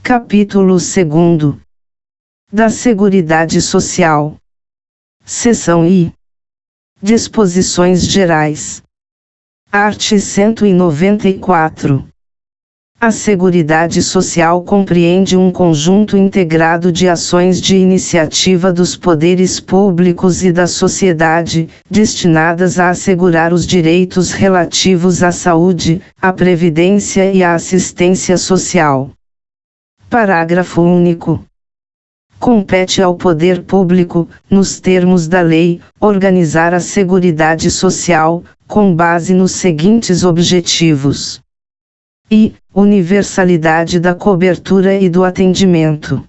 Capítulo 2. Da Seguridade Social. Seção I. Disposições Gerais. Art. 194. A Seguridade Social compreende um conjunto integrado de ações de iniciativa dos poderes públicos e da sociedade, destinadas a assegurar os direitos relativos à saúde, à previdência e à assistência social. Parágrafo único. Compete ao poder público, nos termos da lei, organizar a Seguridade Social, com base nos seguintes objetivos: I. Universalidade da cobertura e do atendimento.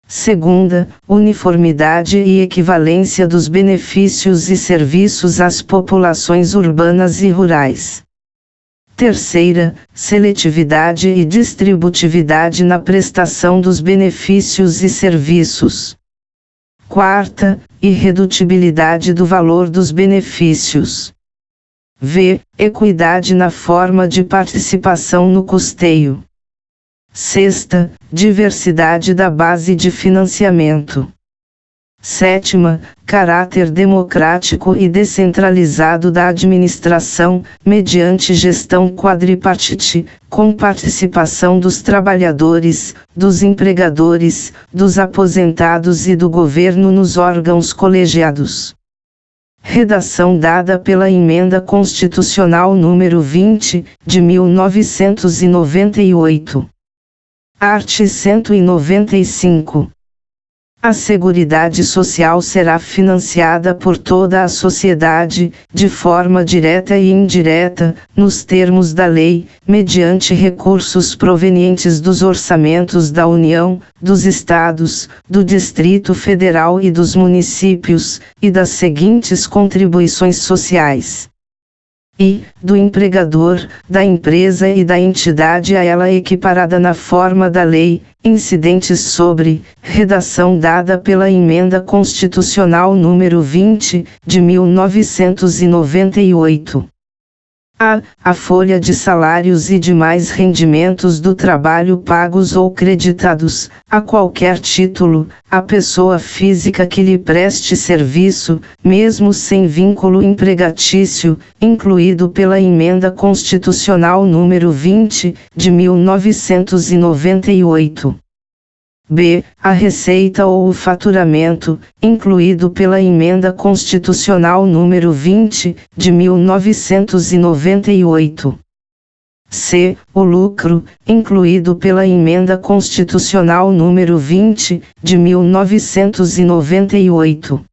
Segunda, uniformidade e equivalência dos benefícios e serviços às populações urbanas e rurais. Terceira, seletividade e distributividade na prestação dos benefícios e serviços. Quarta, irredutibilidade do valor dos benefícios. V. Equidade na forma de participação no custeio. Sexta, diversidade da base de financiamento. Sétima, caráter democrático e descentralizado da administração, mediante gestão quadripartite, com participação dos trabalhadores, dos empregadores, dos aposentados e do governo nos órgãos colegiados. Redação dada pela Emenda Constitucional número 20, de 1998. Art. 195. A Seguridade Social será financiada por toda a sociedade, de forma direta e indireta, nos termos da lei, mediante recursos provenientes dos orçamentos da União, dos Estados, do Distrito Federal e dos municípios, e das seguintes contribuições sociais: I. Do empregador, da empresa e da entidade a ela equiparada na forma da lei, incidentes sobre, redação dada pela Emenda Constitucional número 20, de 1998. A folha de salários e demais rendimentos do trabalho pagos ou creditados, a qualquer título, à pessoa física que lhe preste serviço, mesmo sem vínculo empregatício, incluído pela Emenda Constitucional número 20, de 1998. B. A receita ou o faturamento, incluído pela Emenda Constitucional número 20, de 1998. C. O lucro, incluído pela Emenda Constitucional número 20, de 1998.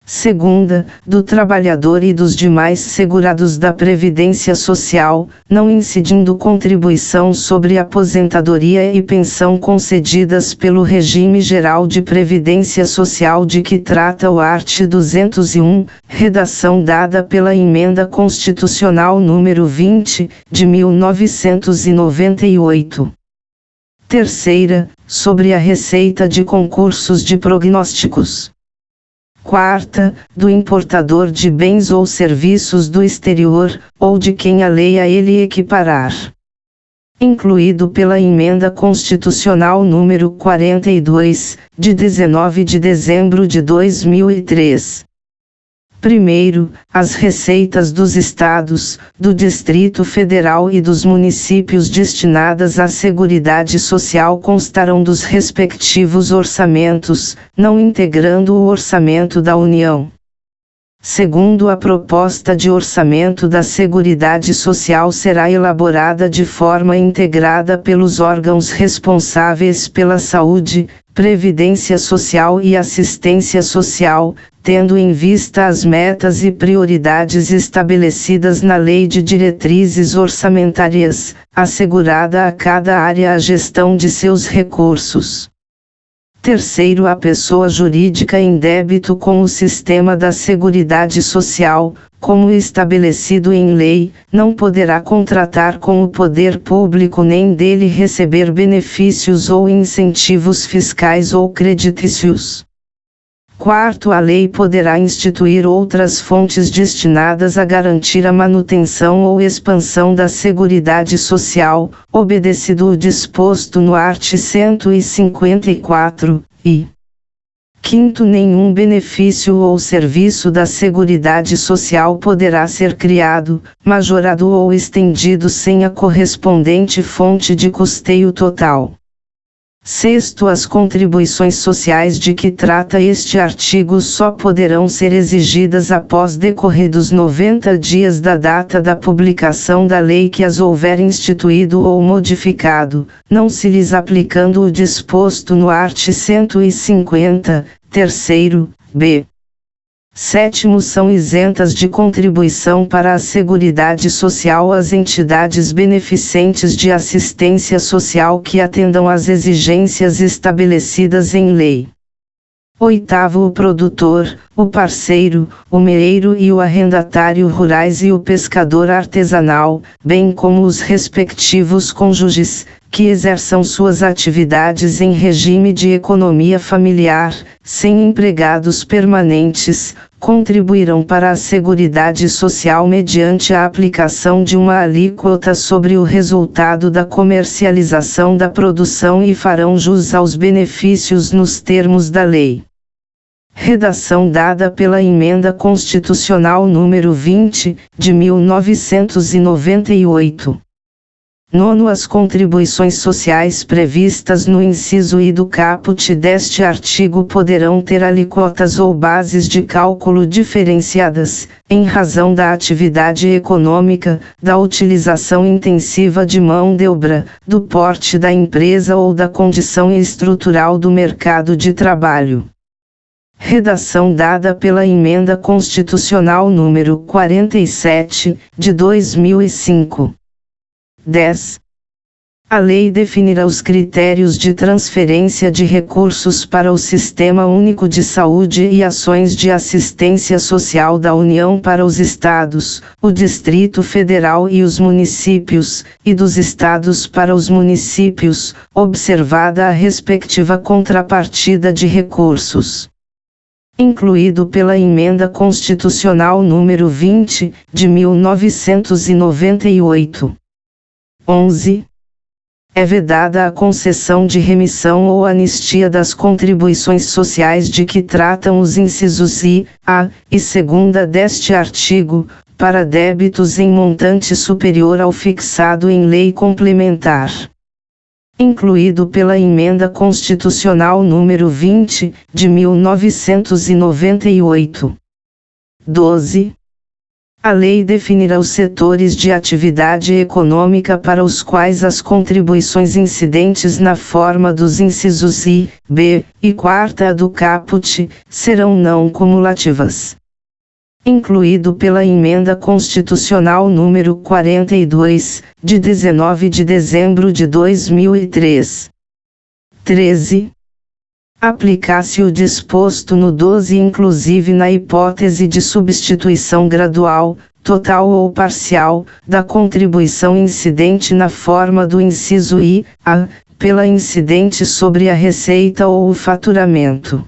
Segunda, do trabalhador e dos demais segurados da Previdência Social, não incidindo contribuição sobre aposentadoria e pensão concedidas pelo Regime Geral de Previdência Social de que trata o art. 201, redação dada pela Emenda Constitucional número 20, de 1998. Terceira, sobre a receita de concursos de prognósticos. Quarta, do importador de bens ou serviços do exterior, ou de quem a lei a ele equiparar. Incluído pela Emenda Constitucional número 42, de 19 de dezembro de 2003. Primeiro, as receitas dos Estados, do Distrito Federal e dos municípios destinadas à Seguridade Social constarão dos respectivos orçamentos, não integrando o orçamento da União. Segundo, a proposta de orçamento da Seguridade Social será elaborada de forma integrada pelos órgãos responsáveis pela saúde, previdência social e assistência social, tendo em vista as metas e prioridades estabelecidas na Lei de Diretrizes Orçamentárias, assegurada a cada área a gestão de seus recursos. Terceiro, a pessoa jurídica em débito com o sistema da Seguridade Social, como estabelecido em lei, não poderá contratar com o poder público nem dele receber benefícios ou incentivos fiscais ou creditícios. Quarto, a lei poderá instituir outras fontes destinadas a garantir a manutenção ou expansão da Seguridade Social, obedecido o disposto no art. 154, e quinto, nenhum benefício ou serviço da Seguridade Social poderá ser criado, majorado ou estendido sem a correspondente fonte de custeio total. Sexto, as contribuições sociais de que trata este artigo só poderão ser exigidas após decorridos 90 dias da data da publicação da lei que as houver instituído ou modificado, não se lhes aplicando o disposto no art. 150, terceiro, b. Sétimo, são isentas de contribuição para a Seguridade Social as entidades beneficentes de assistência social que atendam às exigências estabelecidas em lei. Oitavo, o produtor, o parceiro, o meeiro e o arrendatário rurais e o pescador artesanal, bem como os respectivos cônjuges, que exerçam suas atividades em regime de economia familiar, sem empregados permanentes, contribuirão para a Seguridade Social mediante a aplicação de uma alíquota sobre o resultado da comercialização da produção e farão jus aos benefícios nos termos da lei. Redação dada pela Emenda Constitucional número 20, de 1998. Nono, as contribuições sociais previstas no inciso I do caput deste artigo poderão ter alíquotas ou bases de cálculo diferenciadas, em razão da atividade econômica, da utilização intensiva de mão de obra, do porte da empresa ou da condição estrutural do mercado de trabalho. Redação dada pela Emenda Constitucional número 47, de 2005. 10. A lei definirá os critérios de transferência de recursos para o Sistema Único de Saúde e ações de assistência social da União para os Estados, o Distrito Federal e os municípios, e dos Estados para os municípios, observada a respectiva contrapartida de recursos. Incluído pela Emenda Constitucional número 20, de 1998. 11. É vedada a concessão de remissão ou anistia das contribuições sociais de que tratam os incisos I, A e segunda deste artigo, para débitos em montante superior ao fixado em lei complementar. Incluído pela Emenda Constitucional número 20, de 1998. 12. A lei definirá os setores de atividade econômica para os quais as contribuições incidentes na forma dos incisos I, B e quarta do caput serão não cumulativas. Incluído pela Emenda Constitucional número 42, de 19 de dezembro de 2003. 13. Aplicar-se o disposto no 12 inclusive na hipótese de substituição gradual, total ou parcial, da contribuição incidente na forma do inciso I, A, pela incidente sobre a receita ou o faturamento.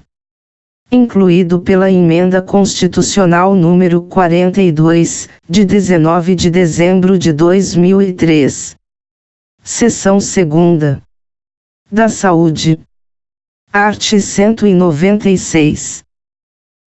Incluído pela Emenda Constitucional número 42, de 19 de dezembro de 2003. Seção 2ª. Da Saúde. Art. 196.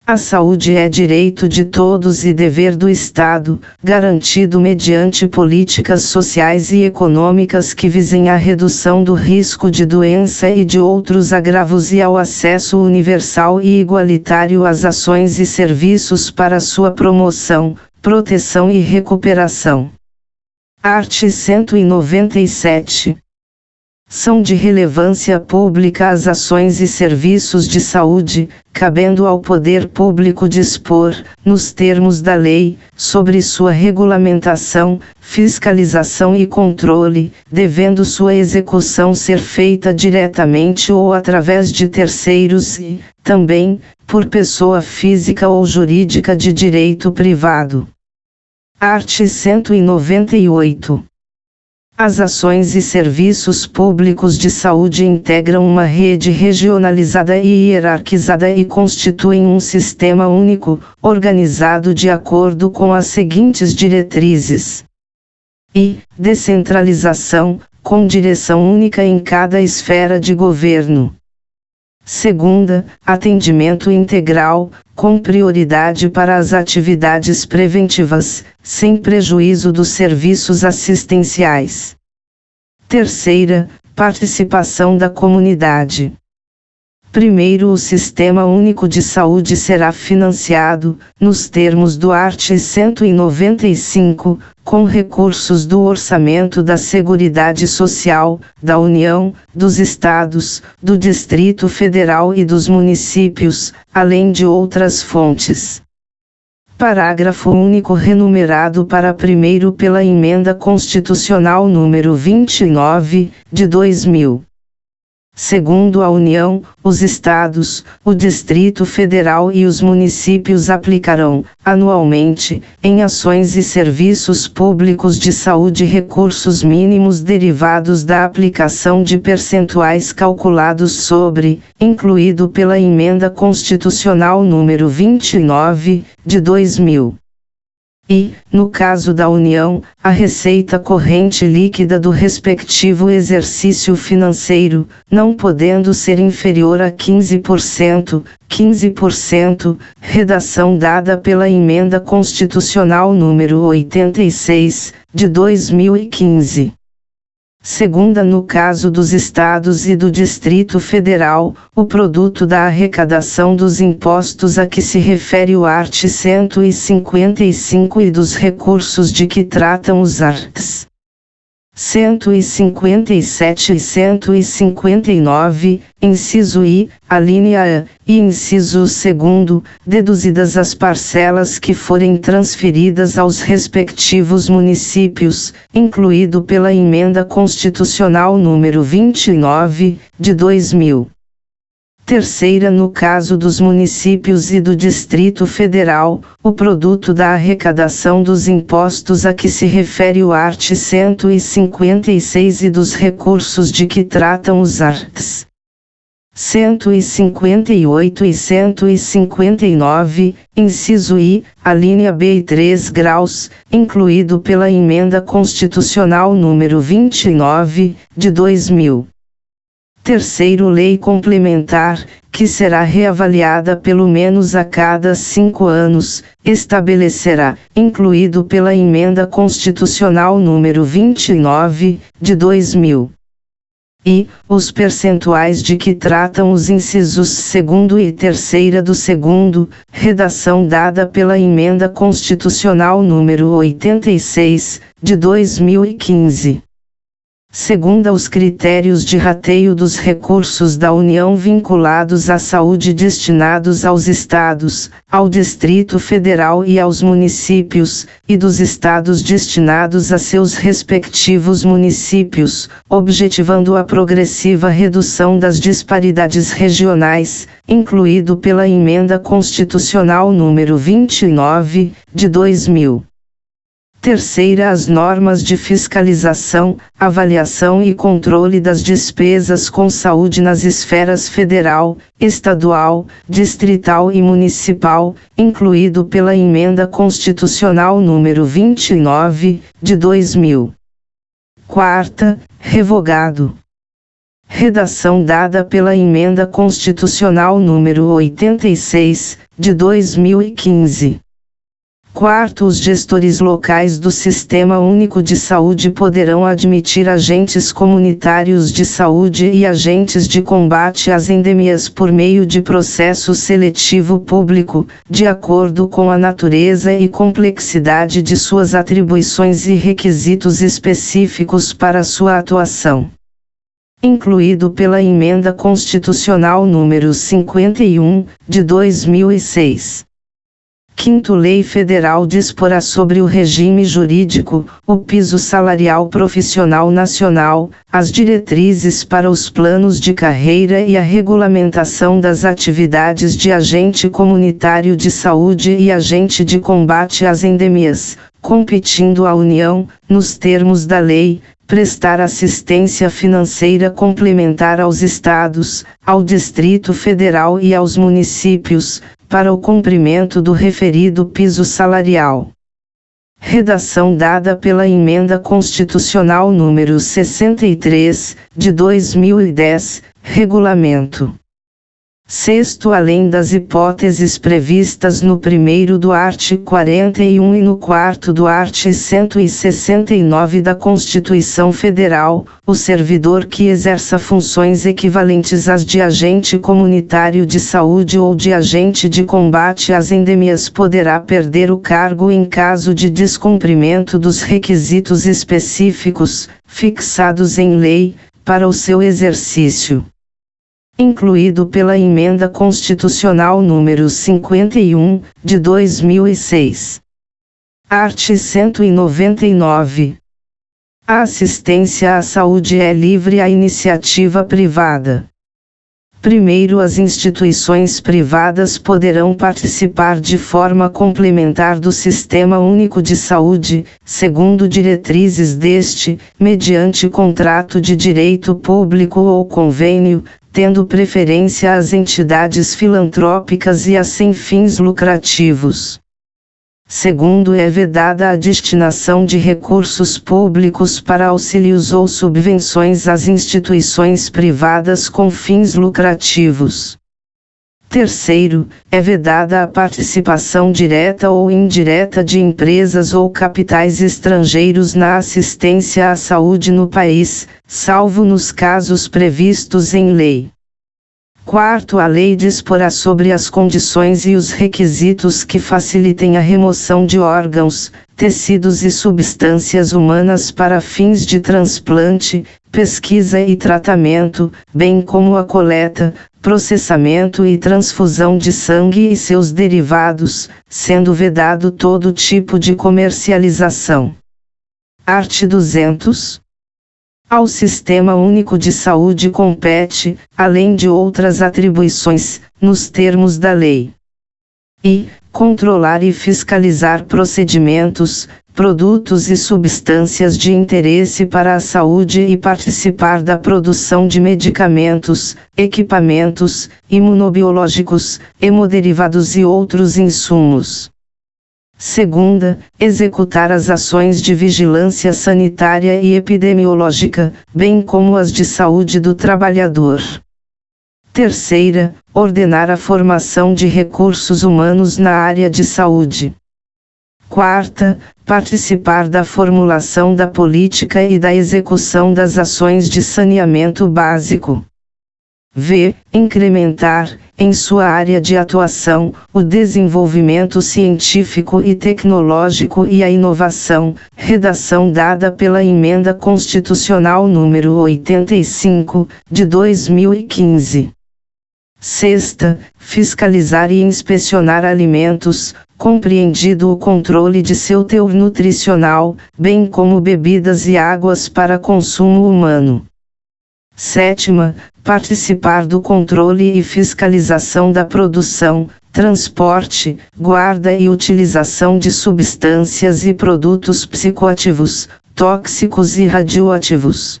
A saúde é direito de todos e dever do Estado, garantido mediante políticas sociais e econômicas que visem à redução do risco de doença e de outros agravos e ao acesso universal e igualitário às ações e serviços para sua promoção, proteção e recuperação. Art. 197. São de relevância pública as ações e serviços de saúde, cabendo ao poder público dispor, nos termos da lei, sobre sua regulamentação, fiscalização e controle, devendo sua execução ser feita diretamente ou através de terceiros e, também, por pessoa física ou jurídica de direito privado. Art. 198. As ações e serviços públicos de saúde integram uma rede regionalizada e hierarquizada e constituem um sistema único, organizado de acordo com as seguintes diretrizes: I. Descentralização, com direção única em cada esfera de governo. Segunda, atendimento integral, com prioridade para as atividades preventivas, sem prejuízo dos serviços assistenciais. Terceira, participação da comunidade. Primeiro, o Sistema Único de Saúde será financiado, nos termos do art. 195, com recursos do Orçamento da Seguridade Social, da União, dos Estados, do Distrito Federal e dos municípios, além de outras fontes. Parágrafo único renumerado para primeiro pela Emenda Constitucional número 29, de 2000. Segundo a União, os Estados, o Distrito Federal e os municípios aplicarão, anualmente, em ações e serviços públicos de saúde recursos mínimos derivados da aplicação de percentuais calculados sobre, incluído pela Emenda Constitucional número 29, de 2000. E, no caso da União, a receita corrente líquida do respectivo exercício financeiro, não podendo ser inferior a 15%, redação dada pela Emenda Constitucional número 86, de 2015. Segunda, no caso dos Estados e do Distrito Federal, o produto da arrecadação dos impostos a que se refere o art. 155 e dos recursos de que tratam os arts. 157 e 159, inciso I, alínea A, e inciso 2, deduzidas as parcelas que forem transferidas aos respectivos municípios, incluído pela Emenda Constitucional número 29, de 2000. Terceira, no caso dos municípios e do Distrito Federal, o produto da arrecadação dos impostos a que se refere o art. 156 e dos recursos de que tratam os arts. 158 e 159, inciso I, alínea B e 3 graus, incluído pela Emenda Constitucional número 29, de 2000. Terceiro, lei complementar, que será reavaliada pelo menos a cada 5 anos, estabelecerá, incluído pela Emenda Constitucional número 29, de 2000. E, os percentuais de que tratam os incisos 2º e 3º do 2º, redação dada pela Emenda Constitucional número 86, de 2015. Segunda, os critérios de rateio dos recursos da União vinculados à saúde destinados aos Estados, ao Distrito Federal e aos municípios, e dos Estados destinados a seus respectivos municípios, objetivando a progressiva redução das disparidades regionais, incluído pela Emenda Constitucional número 29, de 2000. Terceira, as normas de fiscalização, avaliação e controle das despesas com saúde nas esferas federal, estadual, distrital e municipal, incluído pela Emenda Constitucional número 29, de 2000. Quarta, revogado. Redação dada pela Emenda Constitucional número 86, de 2015. Quarto, os gestores locais do Sistema Único de Saúde poderão admitir agentes comunitários de saúde e agentes de combate às endemias por meio de processo seletivo público, de acordo com a natureza e complexidade de suas atribuições e requisitos específicos para sua atuação. Incluído pela Emenda Constitucional número 51, de 2006. Quinto, lei federal disporá sobre o regime jurídico, o piso salarial profissional nacional, as diretrizes para os planos de carreira e a regulamentação das atividades de agente comunitário de saúde e agente de combate às endemias, competindo à União, nos termos da lei, prestar assistência financeira complementar aos estados, ao Distrito Federal e aos municípios, para o cumprimento do referido piso salarial. Redação dada pela Emenda Constitucional número 63, de 2010, Regulamento. Sexto, além das hipóteses previstas no primeiro do artigo 41 e no quarto do artigo 169 da Constituição Federal, o servidor que exerça funções equivalentes às de agente comunitário de saúde ou de agente de combate às endemias poderá perder o cargo em caso de descumprimento dos requisitos específicos, fixados em lei, para o seu exercício. Incluído pela Emenda Constitucional número 51, de 2006. Artigo 199. A assistência à saúde é livre à iniciativa privada. Primeiro, as instituições privadas poderão participar de forma complementar do Sistema Único de Saúde, segundo diretrizes deste, mediante contrato de direito público ou convênio, tendo preferência às entidades filantrópicas e às sem fins lucrativos. Segundo, é vedada a destinação de recursos públicos para auxílios ou subvenções às instituições privadas com fins lucrativos. Terceiro, é vedada a participação direta ou indireta de empresas ou capitais estrangeiros na assistência à saúde no país, salvo nos casos previstos em lei. Quarto, a lei disporá sobre as condições e os requisitos que facilitem a remoção de órgãos, tecidos e substâncias humanas para fins de transplante, pesquisa e tratamento, bem como a coleta, processamento e transfusão de sangue e seus derivados, sendo vedado todo tipo de comercialização. Art. 200. Ao Sistema Único de Saúde compete, além de outras atribuições, nos termos da lei. E, controlar e fiscalizar procedimentos, produtos e substâncias de interesse para a saúde e participar da produção de medicamentos, equipamentos, imunobiológicos, hemoderivados e outros insumos. Segunda, executar as ações de vigilância sanitária e epidemiológica, bem como as de saúde do trabalhador. Terceira, ordenar a formação de recursos humanos na área de saúde. Quarta, participar da formulação da política e da execução das ações de saneamento básico. V. Incrementar, em sua área de atuação, o desenvolvimento científico e tecnológico e a inovação, redação dada pela Emenda Constitucional número 85, de 2015. Sexta, fiscalizar e inspecionar alimentos, compreendido o controle de seu teor nutricional, bem como bebidas e águas para consumo humano. Sétima, participar do controle e fiscalização da produção, transporte, guarda e utilização de substâncias e produtos psicoativos, tóxicos e radioativos.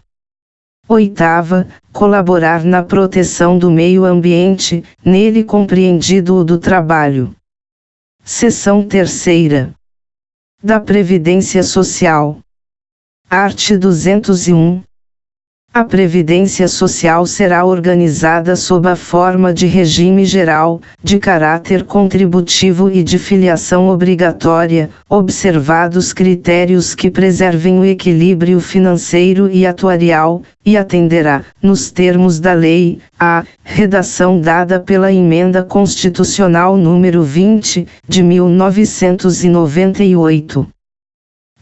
Oitava, colaborar na proteção do meio ambiente, nele compreendido o do trabalho. Seção 3ª. Da Previdência Social. Art. 201. A Previdência Social será organizada sob a forma de regime geral, de caráter contributivo e de filiação obrigatória, observados critérios que preservem o equilíbrio financeiro e atuarial, e atenderá, nos termos da lei, à redação dada pela Emenda Constitucional número 20, de 1998.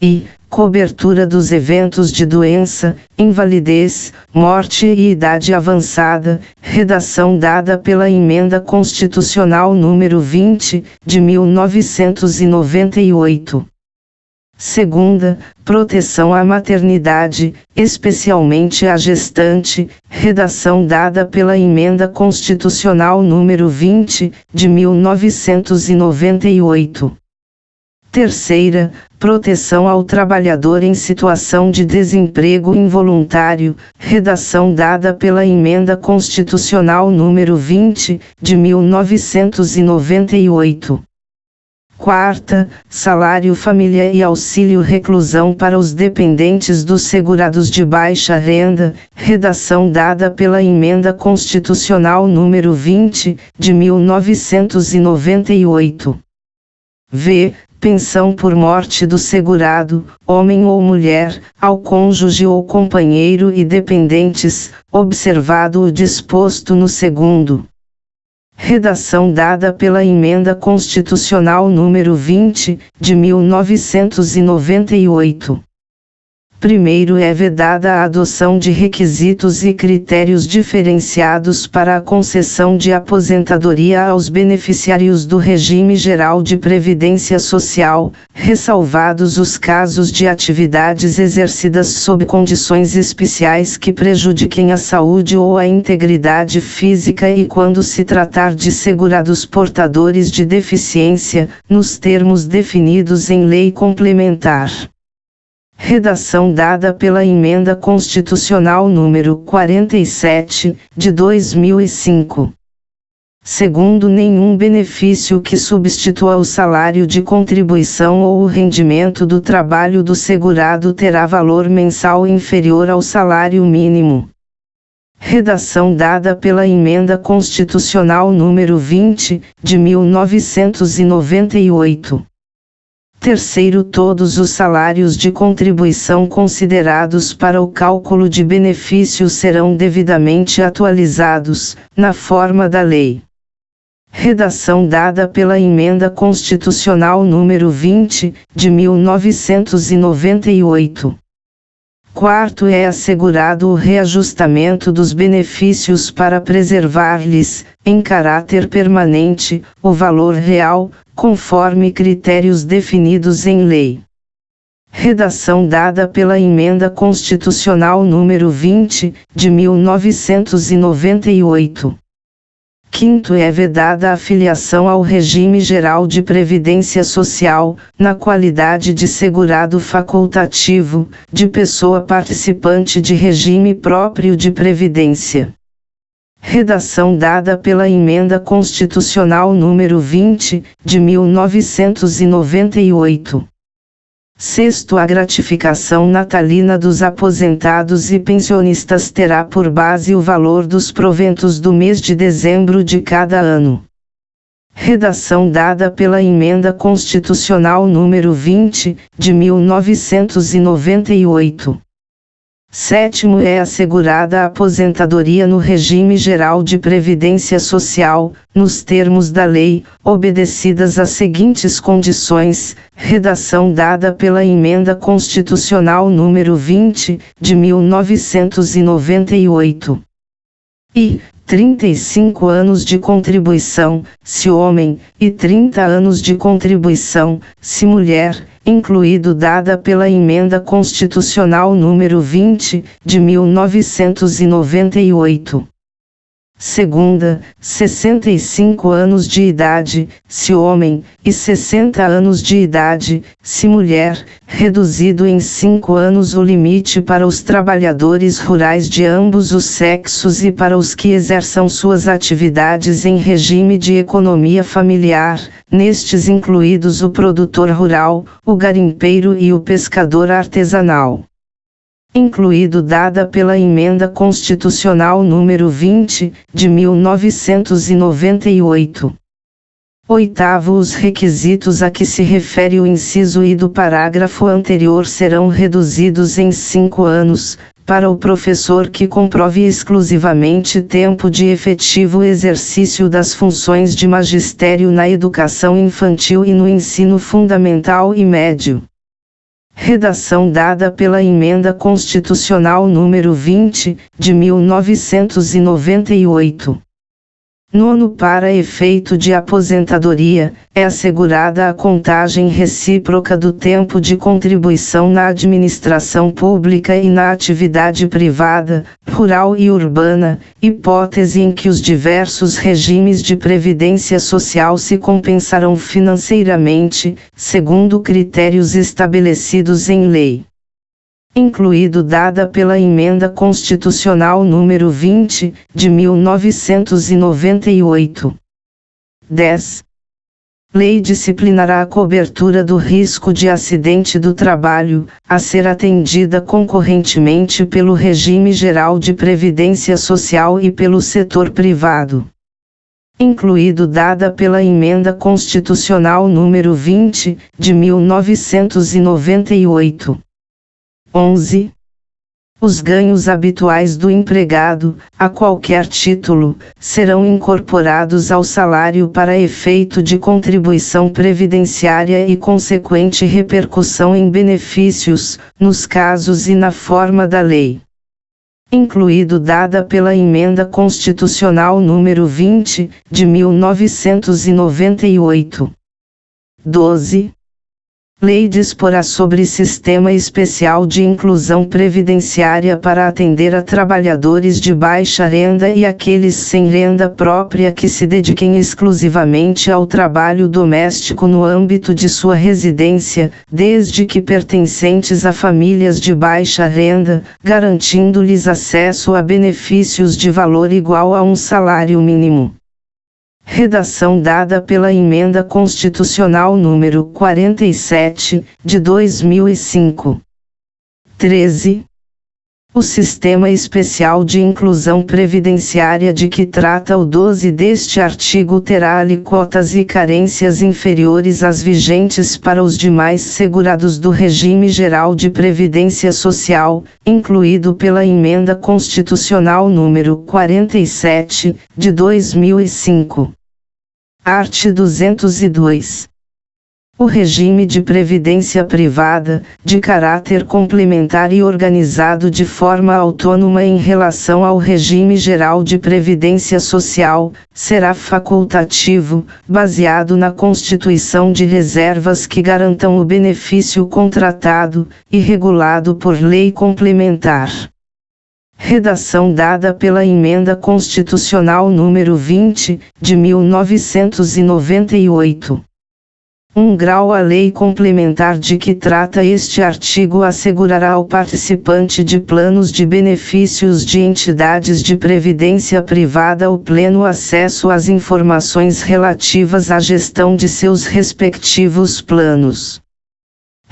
E cobertura dos eventos de doença, invalidez, morte e idade avançada, redação dada pela Emenda Constitucional número 20, de 1998. Segunda, proteção à maternidade, especialmente à gestante, redação dada pela Emenda Constitucional número 20, de 1998. Terceira, proteção ao trabalhador em situação de desemprego involuntário, redação dada pela Emenda Constitucional número 20, de 1998. Quarta, salário família e auxílio reclusão para os dependentes dos segurados de baixa renda, redação dada pela Emenda Constitucional número 20, de 1998. V. Pensão por morte do segurado, homem ou mulher, ao cônjuge ou companheiro e dependentes, observado o disposto no segundo. Redação dada pela Emenda Constitucional número 20, de 1998. Primeiro, é vedada a adoção de requisitos e critérios diferenciados para a concessão de aposentadoria aos beneficiários do regime geral de previdência social, ressalvados os casos de atividades exercidas sob condições especiais que prejudiquem a saúde ou a integridade física e quando se tratar de segurados portadores de deficiência, nos termos definidos em lei complementar. Redação dada pela Emenda Constitucional número 47, de 2005. Segundo, nenhum benefício que substitua o salário de contribuição ou o rendimento do trabalho do segurado terá valor mensal inferior ao salário mínimo. Redação dada pela Emenda Constitucional número 20, de 1998. Terceiro, todos os salários de contribuição considerados para o cálculo de benefícios serão devidamente atualizados, na forma da lei. Redação dada pela Emenda Constitucional número 20, de 1998. Quarto, é assegurado o reajustamento dos benefícios para preservar-lhes, em caráter permanente, o valor real, conforme critérios definidos em lei. Redação dada pela Emenda Constitucional número 20, de 1998. Quinto, é vedada a filiação ao regime geral de previdência social, na qualidade de segurado facultativo, de pessoa participante de regime próprio de previdência. Redação dada pela Emenda Constitucional número 20, de 1998. Sexto, a gratificação natalina dos aposentados e pensionistas terá por base o valor dos proventos do mês de dezembro de cada ano. Redação dada pela Emenda Constitucional número 20, de 1998. Sétimo, é assegurada a aposentadoria no regime geral de previdência social, nos termos da lei, obedecidas as seguintes condições, redação dada pela Emenda Constitucional número 20, de 1998. E 35 anos de contribuição, se homem, e 30 anos de contribuição, se mulher, incluído dada pela Emenda Constitucional número 20, de 1998. Segunda, 65 anos de idade, se homem, e 60 anos de idade, se mulher, reduzido em 5 anos o limite para os trabalhadores rurais de ambos os sexos e para os que exerçam suas atividades em regime de economia familiar, nestes incluídos o produtor rural, o garimpeiro e o pescador artesanal. Incluído dada pela Emenda Constitucional número 20, de 1998. Oitavo, os requisitos a que se refere o inciso I do parágrafo anterior serão reduzidos em 5 anos, para o professor que comprove exclusivamente tempo de efetivo exercício das funções de magistério na educação infantil e no ensino fundamental e médio. Redação dada pela Emenda Constitucional número 20, de 1998. Nono, para efeito de aposentadoria, é assegurada a contagem recíproca do tempo de contribuição na administração pública e na atividade privada, rural e urbana, hipótese em que os diversos regimes de previdência social se compensarão financeiramente, segundo critérios estabelecidos em lei. Incluído dada pela Emenda Constitucional número 20, de 1998. 10. Lei disciplinará a cobertura do risco de acidente do trabalho, a ser atendida concorrentemente pelo regime geral de previdência social e pelo setor privado. Incluído dada pela Emenda Constitucional número 20, de 1998. 11. Os ganhos habituais do empregado, a qualquer título, serão incorporados ao salário para efeito de contribuição previdenciária e consequente repercussão em benefícios, nos casos e na forma da lei. Incluído dada pela Emenda Constitucional número 20, de 1998. 12. Lei disporá sobre Sistema Especial de Inclusão Previdenciária para atender a trabalhadores de baixa renda e aqueles sem renda própria que se dediquem exclusivamente ao trabalho doméstico no âmbito de sua residência, desde que pertencentes a famílias de baixa renda, garantindo-lhes acesso a benefícios de valor igual a um salário mínimo. Redação dada pela Emenda Constitucional número 47, de 2005. 13. O Sistema Especial de Inclusão Previdenciária de que trata o 12 deste artigo terá alíquotas e carências inferiores às vigentes para os demais segurados do Regime Geral de Previdência Social, incluído pela Emenda Constitucional número 47, de 2005. Art. 202. O regime de previdência privada, de caráter complementar e organizado de forma autônoma em relação ao regime geral de previdência social, será facultativo, baseado na constituição de reservas que garantam o benefício contratado, e regulado por lei complementar. Redação dada pela Emenda Constitucional número 20, de 1998. 1 grau. A lei complementar de que trata este artigo assegurará ao participante de planos de benefícios de entidades de previdência privada o pleno acesso às informações relativas à gestão de seus respectivos planos.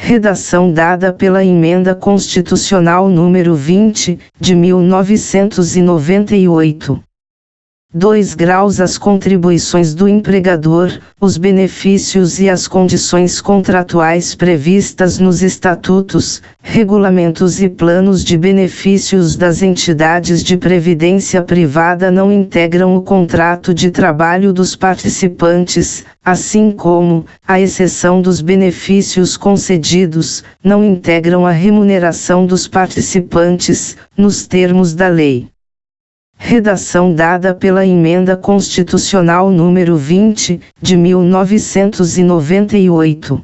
Redação dada pela Emenda Constitucional número 20, de 1998. 2 graus. As contribuições do empregador, os benefícios e as condições contratuais previstas nos estatutos, regulamentos e planos de benefícios das entidades de previdência privada não integram o contrato de trabalho dos participantes, assim como, à exceção dos benefícios concedidos, não integram a remuneração dos participantes, nos termos da lei. Redação dada pela Emenda Constitucional número 20, de 1998.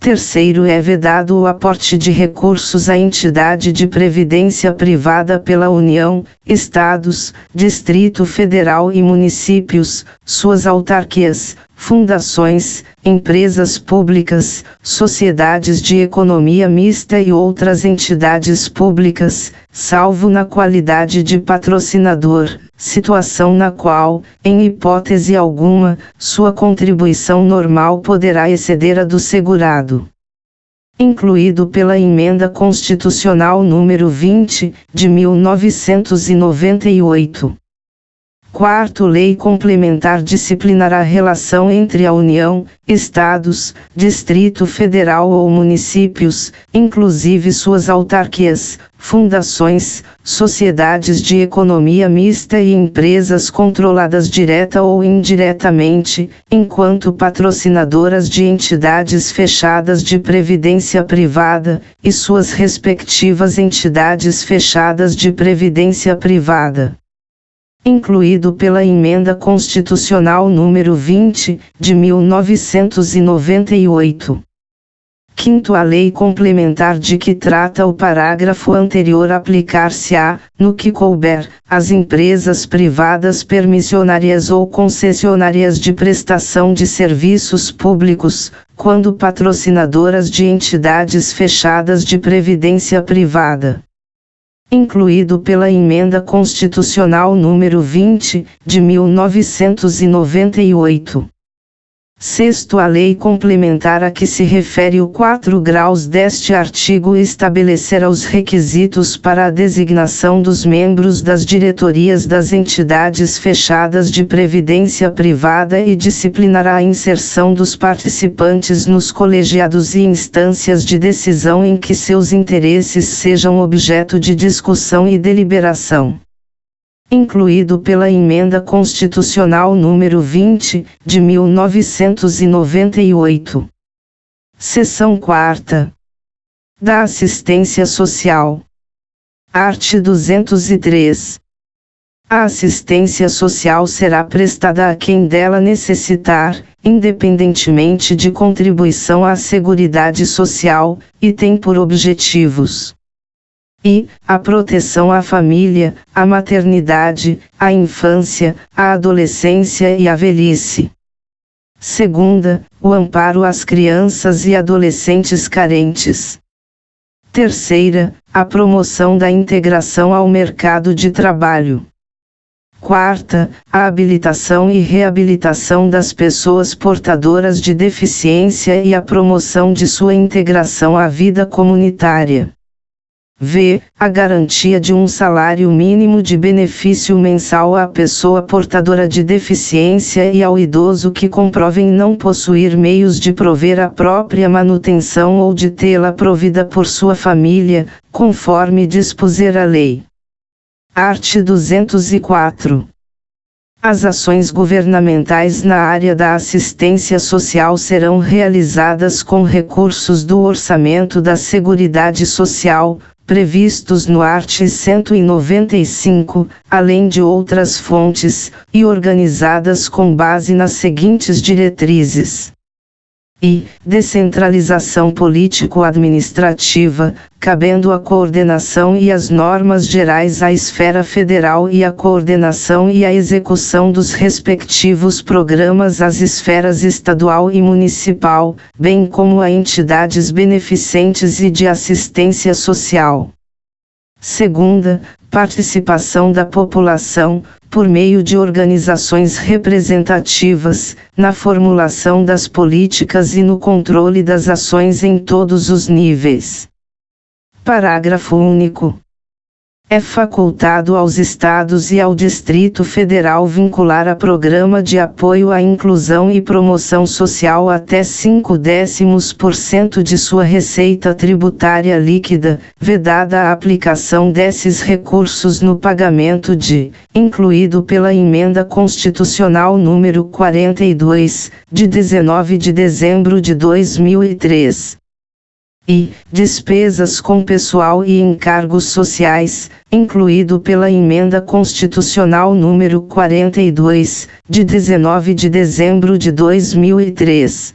3º. É vedado o aporte de recursos à entidade de previdência privada pela União, Estados, Distrito Federal e municípios, suas autarquias, fundações, empresas públicas, sociedades de economia mista e outras entidades públicas, salvo na qualidade de patrocinador, situação na qual, em hipótese alguma, sua contribuição normal poderá exceder a do segurado. Incluído pela Emenda Constitucional número 20, de 1998. 4º. Lei complementar disciplinará a relação entre a União, Estados, Distrito Federal ou municípios, inclusive suas autarquias, fundações, sociedades de economia mista e empresas controladas direta ou indiretamente, enquanto patrocinadoras de entidades fechadas de previdência privada, e suas respectivas entidades fechadas de previdência privada. incluído pela Emenda Constitucional número 20, de 1998. Quinto, a lei complementar de que trata o parágrafo anterior aplicar-se-á, no que couber, às empresas privadas permissionárias ou concessionárias de prestação de serviços públicos, quando patrocinadoras de entidades fechadas de previdência privada. Incluído pela Emenda Constitucional número 20, de 1998. Sexto, a lei complementar a que se refere o 4 graus deste artigo estabelecerá os requisitos para a designação dos membros das diretorias das entidades fechadas de previdência privada e disciplinará a inserção dos participantes nos colegiados e instâncias de decisão em que seus interesses sejam objeto de discussão e deliberação. Incluído pela Emenda Constitucional número 20, de 1998. Seção 4ª. Da Assistência Social. Art. 203. A assistência social será prestada a quem dela necessitar, independentemente de contribuição à Seguridade Social, e tem por objetivos: a proteção à família, à maternidade, à infância, à adolescência e à velhice. Segunda, o amparo às crianças e adolescentes carentes. Terceira, a promoção da integração ao mercado de trabalho. Quarta, a habilitação e reabilitação das pessoas portadoras de deficiência e a promoção de sua integração à vida comunitária. A garantia de um salário mínimo de benefício mensal à pessoa portadora de deficiência e ao idoso que comprovem não possuir meios de prover a própria manutenção ou de tê-la provida por sua família, conforme dispuser a lei. Art. 204. As ações governamentais na área da assistência social serão realizadas com recursos do Orçamento da Seguridade Social, previstos no art. 195, além de outras fontes, e organizadas com base nas seguintes diretrizes: descentralização político-administrativa, cabendo a coordenação e as normas gerais à esfera federal e a coordenação e a execução dos respectivos programas às esferas estadual e municipal, bem como a entidades beneficentes e de assistência social. Segunda, participação da população, por meio de organizações representativas, na formulação das políticas e no controle das ações em todos os níveis. Parágrafo único. É facultado aos Estados e ao Distrito Federal vincular a Programa de Apoio à Inclusão e Promoção Social até 0,5% de sua receita tributária líquida, vedada a aplicação desses recursos no pagamento incluído pela Emenda Constitucional número 42, de 19 de dezembro de 2003. Despesas com pessoal e encargos sociais, incluído pela Emenda Constitucional número 42, de 19 de dezembro de 2003.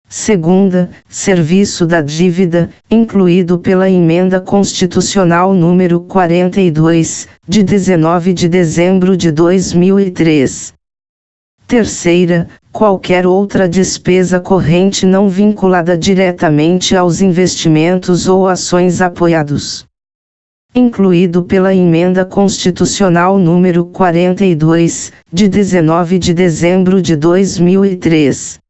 Segunda, serviço da dívida, incluído pela Emenda Constitucional número 42, de 19 de dezembro de 2003. Terceira, qualquer outra despesa corrente não vinculada diretamente aos investimentos ou ações apoiados. Incluído pela Emenda Constitucional número 42, de 19 de dezembro de 2003.